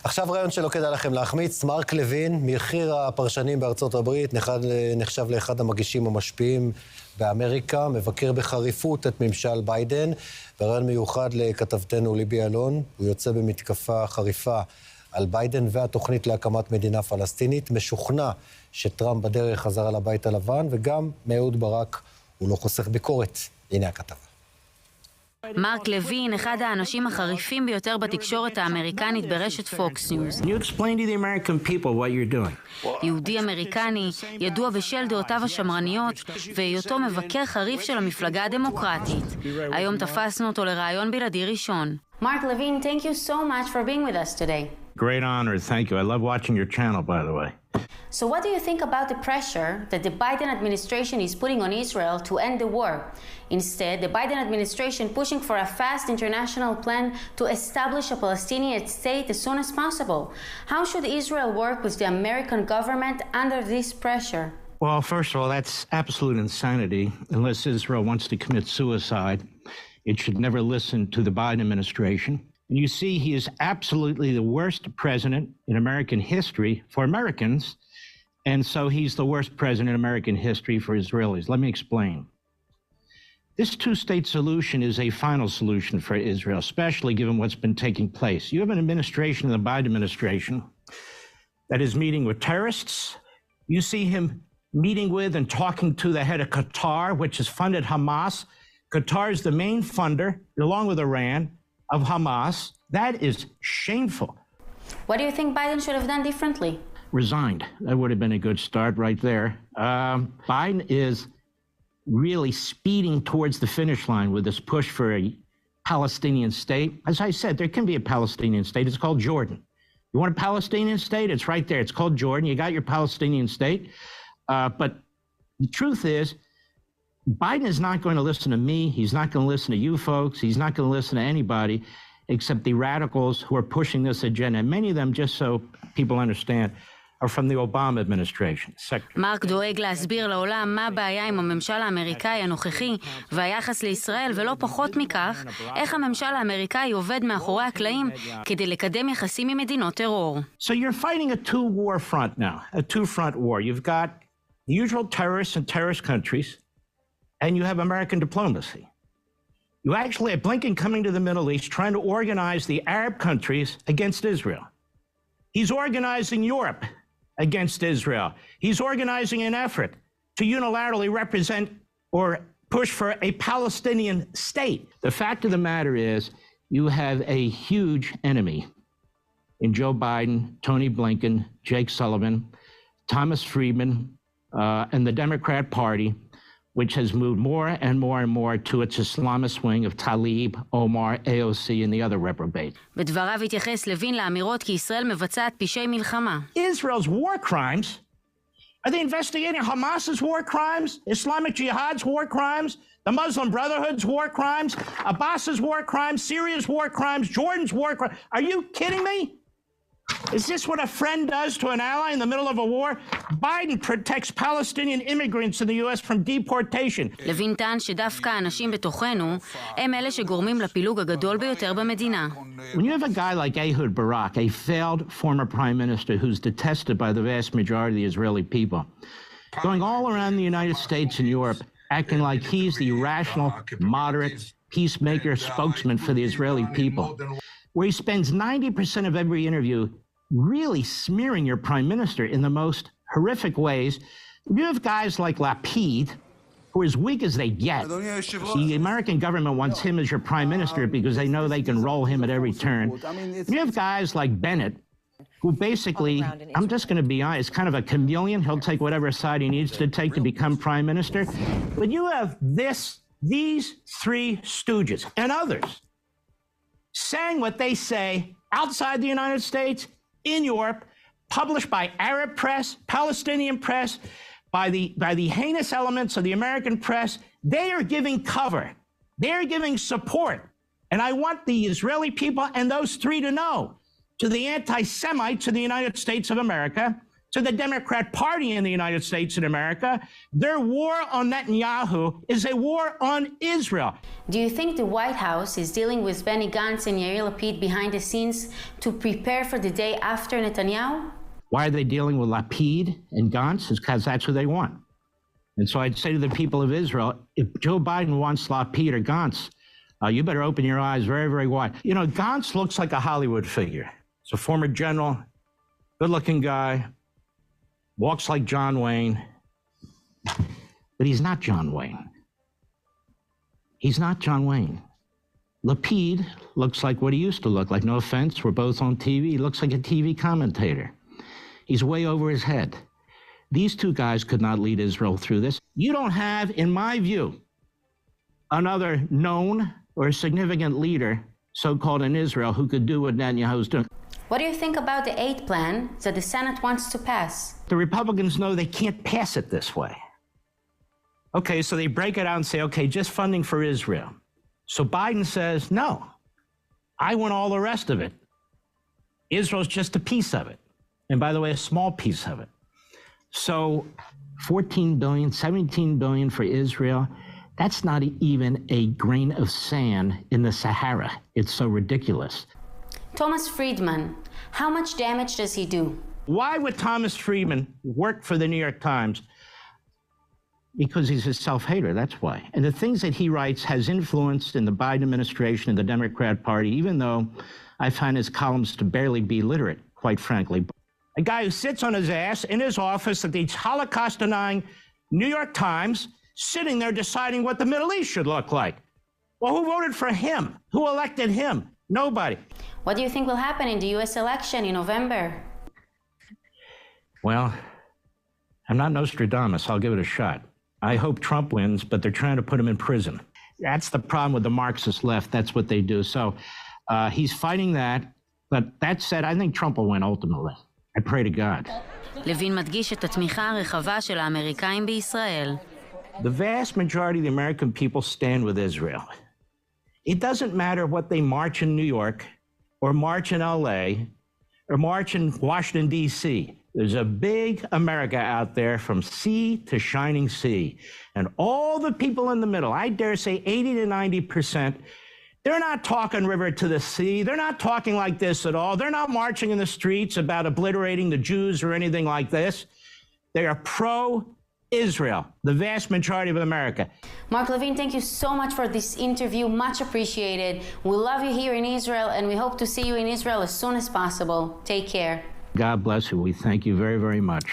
עכשיו רעיון שלא כדאי לכם להחמיץ, מרק לוין, מחיר הפרשנים בארצות הברית, נחשב לאחד המגישים המשפיעים באמריקה, מבקר בחריפות את ממשל ביידן, ורעיון מיוחד לכתבתנו ליבי אלון, הוא יוצא במתקפה חריפה על ביידן והתוכנית להקמת מדינה פלסטינית, משוכנע שטראמפ בדרך חזרה לבית הלבן, וגם מאהוד ברק הוא לא חוסך ביקורת. הנה הכתבה. מרק לוין, אחד האנשים החריפים ביותר בתקשורת האמריקנית ברשת פוקס ניוז. יהודי אמריקני, ידוע בשל דעותיו השמרניות, והיותו מבקר חריף של המפלגה הדמוקרטית. היום תפסנו אותו לרעיון בלעדי ראשון. Mark Levine, thank you so much for being with us today. Great honor, thank you. I love watching your channel, by the way. So what do you think about the pressure that the Biden administration is putting on Israel to end the war? Instead, the Biden administration pushing for a fast international plan to establish a Palestinian state as soon as possible. How should Israel work with the American government under this pressure? Well, first of all, that's absolute insanity. Unless Israel wants to commit suicide, it should never listen to the Biden administration. And you see, he is absolutely the worst president in American history for Americans, and so he's the worst president in American history for Israelis. Let me explain. This two-state solution is a final solution for Israel, especially given what's been taking place. You have an administration, the Biden administration, that is meeting with terrorists. You see him meeting with and talking to the head of Qatar, which has funded Hamas. Qatar is the main funder, along with Iran, of Hamas. That is shameful. What do you think Biden should have done differently? Resigned. That would have been a good start right there. Biden is really speeding towards the finish line with this push for a Palestinian state. As I said, there can be a Palestinian state. It's called Jordan. You want a Palestinian state? It's right there. It's called Jordan. You got your Palestinian state. But the truth is, Biden is not going to listen to me. He's not going to listen to you folks. He's not going to listen to anybody except the radicals who are pushing this agenda. And many of them, just so people understand, are from the Obama administration. מרק דואג להסביר לעולם מה הבעיה עם הממשל האמריקאי הנוכחי והיחס לישראל, ולא פחות מכך, איך הממשל האמריקאי עובד מאחורי הקלעים כדי לקדם יחסים עם מדינות טרור. So you're fighting a two-war front now, a two-front war. You've got the usual terrorists in terrorist countries, and you have American diplomacy. You actually have Blinken coming to the Middle East trying to organize the Arab countries against Israel. He's organizing Europe against Israel. He's organizing an effort to unilaterally represent or push for a Palestinian state. The fact of the matter is, you have a huge enemy in Joe Biden, Tony Blinken, Jake Sullivan, Thomas Friedman, and the Democrat Party, which has moved more and more and more to its Islamist wing of Tlaib, Omar, AOC, and the other reprobates. בדבריו התייחס לוין לאמירות כי ישראל מבצעת פשעי מלחמה. Israel's war crimes, are they investigating Hamas's war crimes, Islamic Jihad's war crimes, the Muslim Brotherhood's war crimes, Abbas's war crimes, Syria's war crimes, Jordan's war crimes? Are you kidding me? Is this what a friend does to an ally in the middle of a war? Biden protects Palestinian immigrants in the U.S. from deportation. לוין טען שדווקא האנשים בתוכנו הם אלה שגורמים לפילוג הגדול ביותר במדינה. When you have a guy like Ehud Barak, a failed former prime minister who's detested by the vast majority of the Israeli people, going all around the United States and Europe, acting like he's the rational, moderate, peacemaker spokesman for the Israeli people, where he spends 90% of every interview really smearing your prime minister in the most horrific ways. You have guys like Lipid, who are as weak as they get. The American government wants him as your prime minister because they know they can roll him at every turn. You have guys like Bennett, who basically, I'm just going to be honest, kind of a chameleon. He'll take whatever side he needs to take to become prime minister. But you have these three stooges and others saying what they say outside the United States, in Europe, published by Arab press, Palestinian press, by the heinous elements of the American press. They are giving cover. They are giving support. And I want the Israeli people and those three to know, to the anti-Semites of the United States of America, to the Democrat Party in the United States and America. Their war on Netanyahu is a war on Israel. Do you think the White House is dealing with Benny Gantz and Yair Lapid behind the scenes to prepare for the day after Netanyahu? Why are they dealing with Lapid and Gantz? It's because that's who they want. And so I'd say to the people of Israel, if Joe Biden wants Lapid or Gantz, you better open your eyes very, very wide. You know, Gantz looks like a Hollywood figure. He's a former general, good-looking guy, walks like John Wayne, but he's not John Wayne. He's not John Wayne. Lapid looks like what he used to look like. No offense, we're both on TV. He looks like a TV commentator. He's way over his head. These two guys could not lead Israel through this. You don't have, in my view, another known or significant leader, so-called in Israel, who could do what Netanyahu's doing. What do you think about the aid plan that the Senate wants to pass? The Republicans know they can't pass it this way. Okay, so they break it out and say, okay, just funding for Israel. So Biden says, no, I want all the rest of it. Israel's just a piece of it. And by the way, a small piece of it. So 14 billion, 17 billion for Israel, that's not even a grain of sand in the Sahara. It's so ridiculous. Thomas Friedman, how much damage does he do? Why would Thomas Friedman work for the New York Times? Because he's a self-hater, that's why. And the things that he writes has influenced in the Biden administration and the Democrat Party, even though I find his columns to barely be literate, quite frankly. A guy who sits on his ass in his office at the Holocaust-denying New York Times, sitting there deciding what the Middle East should look like. Well, who voted for him? Who elected him? Nobody. What do you think will happen in the U.S. election in November? Well, I'm not Nostradamus. I'll give it a shot. I hope Trump wins, but they're trying to put him in prison. That's the problem with the Marxist left. That's what they do. So he's fighting that. But that said, I think Trump will win ultimately. I pray to God. לוין מדגיש את התמיכה הרחבה של האמריקאים בישראל. The vast majority of the American people stand with Israel. It doesn't matter what they march in New York or march in LA or march in Washington, D.C. There's a big America out there from sea to shining sea. And all the people in the middle, I dare say 80 to 90%, they're not talking river to the sea. They're not talking like this at all. They're not marching in the streets about obliterating the Jews or anything like this. They are pro-Israel, the vast majority of America. Mark Levin, thank you so much for this interview. Much appreciated. We love you here in Israel, and we hope to see you in Israel as soon as possible. Take care. God bless you. We thank you very, very much.